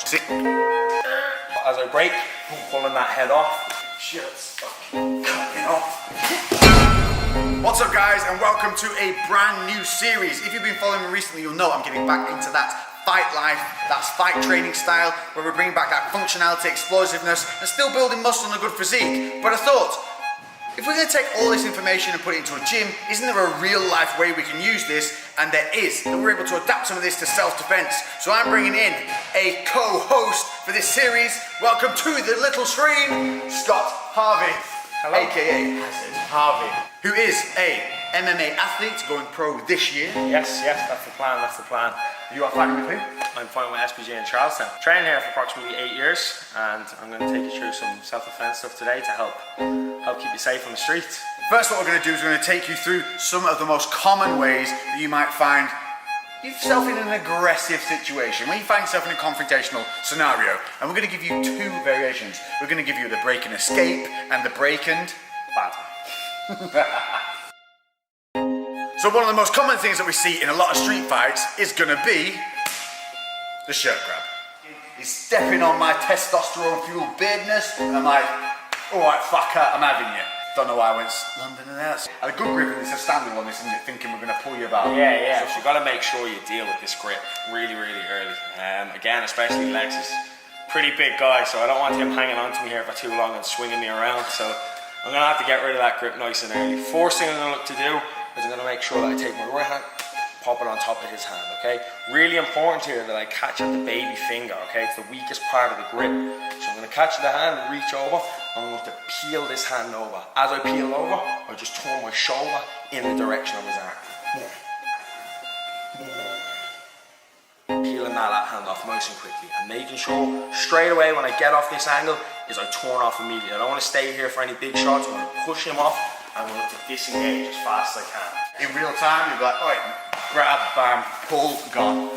As I break, I'm pulling that head off. Shit's fucking coming off. What's up guys, and welcome to a brand new series. If you've been following me recently, you'll know I'm getting back into that fight life, that's fight training style, where we're bringing back that functionality, explosiveness, and still building muscle and a good physique. But I thought, if we're going to take all this information and put it into a gym, isn't there a real life way we can use this? And there is, and we're able to adapt some of this to self-defense. So I'm bringing in a co-host for this series. Welcome to the little screen, Scott Harvey. Hello. AKA Harvey. who is a MMA athlete going pro this year. Yes, that's the plan, You are fighting with who? I'm fighting with SPG in Charlestown. Training here for approximately 8 years, and I'm going to take you through some self-defense stuff today to help keep you safe on the streets. First, what we're going to do is we're going to take you through some of the most common ways that you might find yourself in an aggressive situation, when you find yourself in a confrontational scenario. And we're going to give you two variations. We're going to give you the break and escape and the break and Bad. So one of the most common things that we see in a lot of street fights is going to be the shirt grab. He's stepping on my testosterone-fueled beardness, and I'm like, alright, fucker, I'm having you. Don't know why I went London and that. And a good grip, and it's a standing one, isn't it? Thinking we're going to pull you about. Yeah. So you've got to make sure you deal with this grip really early. Again, especially Lex is a pretty big guy, so I don't want him hanging on to me here for too long and swinging me around. So I'm going to have to get rid of that grip nice and early. First thing I'm going to look to do is I'm going to make sure that I take my right hand, pop it on top of his hand, okay? Really important here that I catch at the baby finger, okay? It's the weakest part of the grip. So I'm going to catch the hand, reach over, I'm going to peel this hand over. As I peel over, I just turn my shoulder in the direction of his arm. Peeling that hand off nice and quickly, and making sure straight away when I get off this angle is I turn off immediately. I don't want to stay here for any big shots. I'm going to push him off. I'm going to disengage as fast as I can. In real time, you'll be like, alright, grab, bam, pull, gone.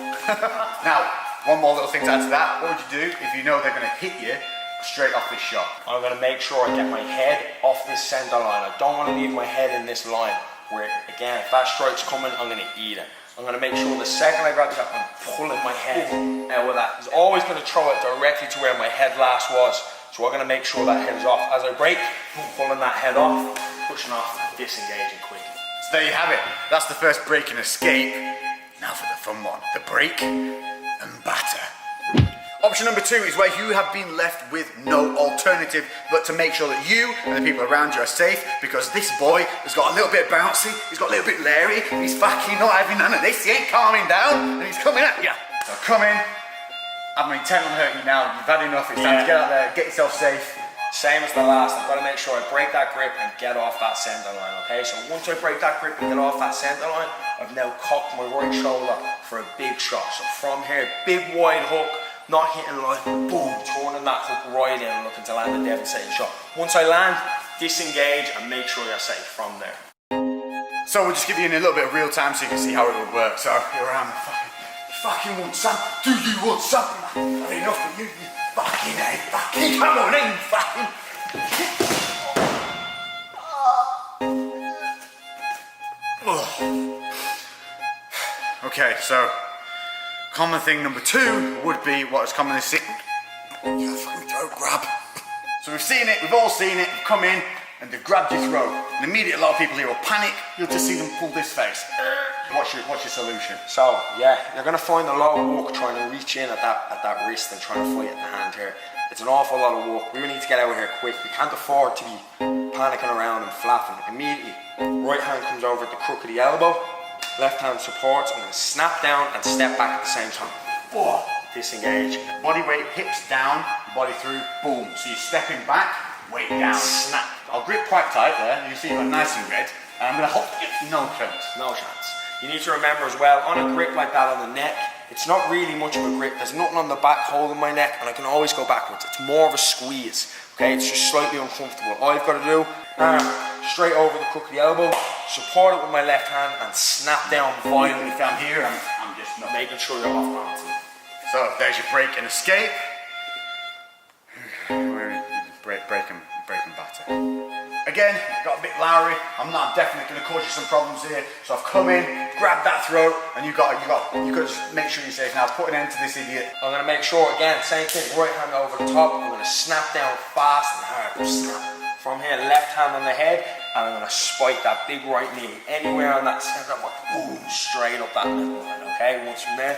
Now, one more little thing to add to that. What would you do if you know they're going to hit you straight off this shot? I'm going to make sure I get my head off this center line. I don't want to leave my head in this line where, again, if that strike's coming, I'm going to eat it. I'm going to make sure the second I grab the shot, I'm pulling my head out with that. He's always going to throw it directly to where my head last was. So we're going to make sure that head is off. As I break, I'm pulling that head off, pushing off, disengaging quickly. So there you have it. That's the first break and escape. Now for the fun one, the break and batter. Option number two is where you have been left with no alternative but to make sure that you and the people around you are safe, because this boy has got a little bit bouncy, he's got a little bit leery, he's fucking not having none of this, he ain't calming down, and he's coming at you. So come in, I'm intent on hurting you now, you've had enough, it's time to get out there, get yourself safe. Same as the last, I've got to make sure I break that grip and get off that center line, okay? So once I break that grip and get off that center line, I've now cocked my right shoulder for a big shot. So from here, big wide hook, not hitting line, boom, turning that hook right in and looking to land a devastating shot. Once I land, disengage and make sure you're safe from there. So we'll just give you in a little bit of real time so you can see how it would work. So you're around the fucking want something? Do you want something? I've had enough of you, fucking come on in, fucking. Okay, so common thing number two would be what is commonly seen. Your fucking throat grab. So we've seen it, we've all seen it, you've come in and they've grabbed your throat. And immediately a lot of people here will panic, you'll just see them pull this face. What's your solution? So yeah, you're going to find a lot of work trying to reach in at that wrist and trying to fight at the hand here. It's an awful lot of work. We need to get out of here quick. We can't afford to be panicking around and flapping. Immediately, right hand comes over at the crook of the elbow, left hand supports. I'm going to snap down and step back at the same time. Oh, disengage. Body weight, hips down, body through, boom. So you're stepping back, weight down. Snap. I'll grip quite tight there. You see I'm nice and red. And I'm going to hold it. No chance. No chance. You need to remember as well, on a grip like that on the neck, it's not really much of a grip. There's nothing on the back holding my neck, and I can always go backwards. It's more of a squeeze, okay? It's just slightly uncomfortable. All you've got to do, straight over the crook of the elbow, support it with my left hand, and snap down violently. If I'm here, I'm just not making sure you're off balance. So there's your break and escape. Break and batter. Again, it got a bit lowery. I'm definitely going to cause you some problems here. So I've come in, grabbed that throat, and you got to just make sure you're safe. Now put an end to this idiot. I'm going to make sure, again, same thing, right hand over the top. I'm going to snap down fast and hard. Snap. From here, left hand on the head, and I'm going to spike that big right knee. Anywhere on that center, I'm like, boom, straight up that middle line, okay? Once from there,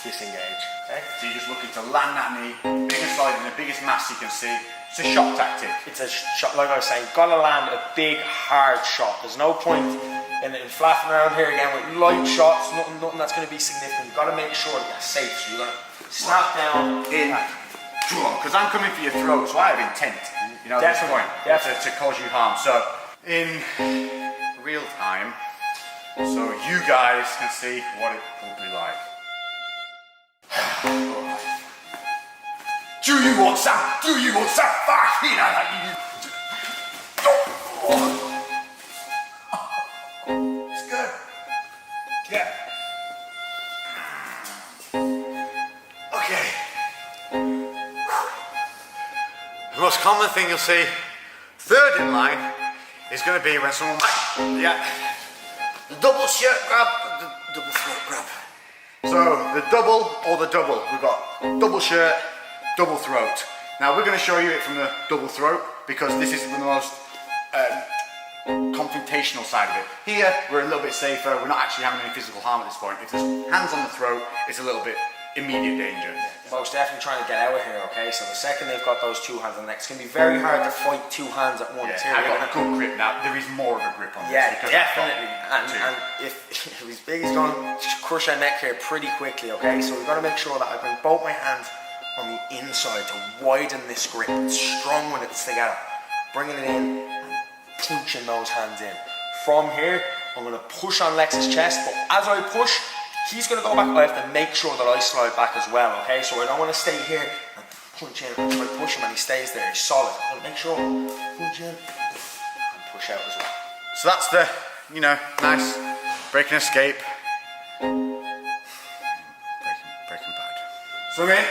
disengage, okay? So you're just looking to land that knee, biggest side and the biggest mass you can see. It's a shot tactic. It's a shot, like I was saying, gotta land a big, hard shot. There's no point in flapping around here again with light shots, nothing that's gonna be significant. You've gotta make sure that you're safe. So you're gonna snap down in, because I'm coming for your throat, so I have intent. You know, at this point, to cause you harm. So, in real time, so you guys can see what it will be like. Do you want some? Do you want some? It's good. Yeah. Okay. The most common thing you'll see, third in line, is going to be when someone, the double shirt grab, the double throat grab. So the double or the double, we've got double shirt, double throat. Now we're going to show you it from the double throat because this is the most confrontational side of it. Here we're a little bit safer, we're not actually having any physical harm at this point. If there's hands on the throat, it's a little bit immediate danger. Most definitely trying to get out of here, okay? So the second they've got those two hands on the neck, it's going to be very hard to fight two hands at once. Yeah, I've got a good grip now. There is more of a grip on this. Yeah, definitely. And if he's big, he's going to crush our neck here pretty quickly, okay? So we've got to make sure that I bring both my hands on the inside to widen this grip. It's strong when it's together. Bringing it in and punching those hands in. From here, I'm going to push on Lex's chest, but as I push, he's going to go back. I have to make sure that I slide back as well, okay? So I don't want to stay here and punch in and try to push him and he stays there, he's solid. I'm going to make sure punch in and push out as well. So that's the, nice break and escape. Breaking bad. So in.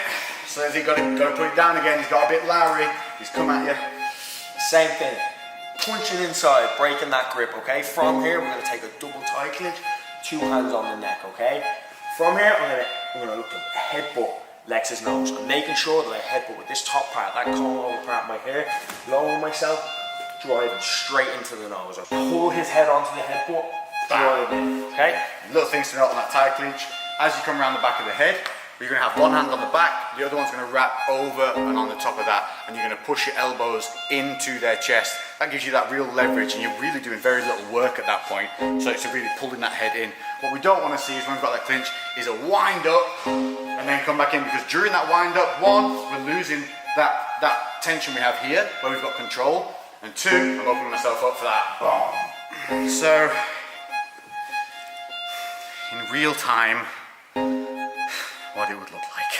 So as he's got to put it down again, he's got a bit lowery, he's come at you. Same thing. Punching inside, breaking that grip, okay? From here, we're going to take a double tie clinch, two hands on the neck, okay? From here, I'm going to look to headbutt Lex's nose. I'm making sure that I headbutt with this top part, that comb over part of my hair, lower myself, driving straight into the nose. I pull his head onto the headbutt, drive in, okay? Little things to note on that tie clinch. As you come around the back of the head, you're going to have one hand on the back, the other one's going to wrap over and on the top of that, and you're going to push your elbows into their chest. That gives you that real leverage, and you're really doing very little work at that point, so it's really pulling that head in. What we don't want to see is when we've got that clinch, is a wind up, and then come back in, because during that wind up, one, we're losing that tension we have here, where we've got control, and two, I'm opening myself up for that. Boom. So, in real time, what it would look like.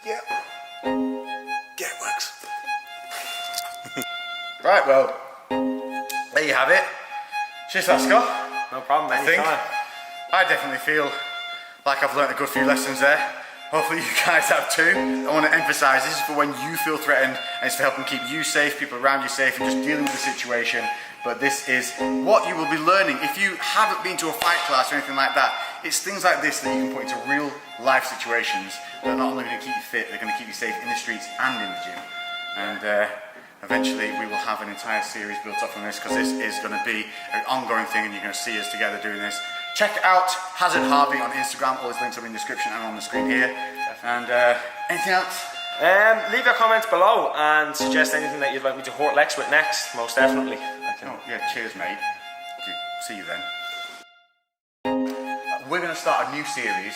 Yeah. Yeah, it works. Right, well, there you have it. Cheers, let's go. No problem, anytime. I definitely feel like I've learned a good few lessons there. Hopefully you guys have too. I want to emphasize this is for when you feel threatened, and it's for helping keep you safe, people around you safe, and just dealing with the situation. But this is what you will be learning. If you haven't been to a fight class or anything like that, it's things like this that you can put into real life situations that are not only going to keep you fit, they're going to keep you safe in the streets and in the gym. And eventually we will have an entire series built up from this, because this is going to be an ongoing thing, and you're going to see us together doing this. Check out Hazard Harvey on Instagram, all his links are in the description and on the screen here. And anything else? Leave your comments below and suggest anything that you'd like me to hurt Lex with next, most definitely. Oh, yeah, cheers, mate. See you then. We're going to start a new series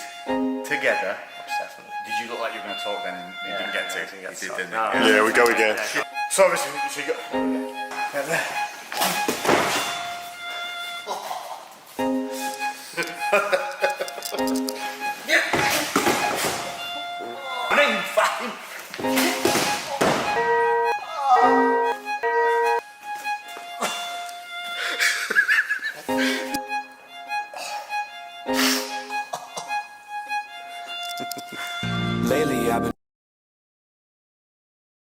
together. Most definitely. Did you look like you were going to talk then and you didn't get to? You did, didn't you? Yeah, we go again. So obviously, so you got...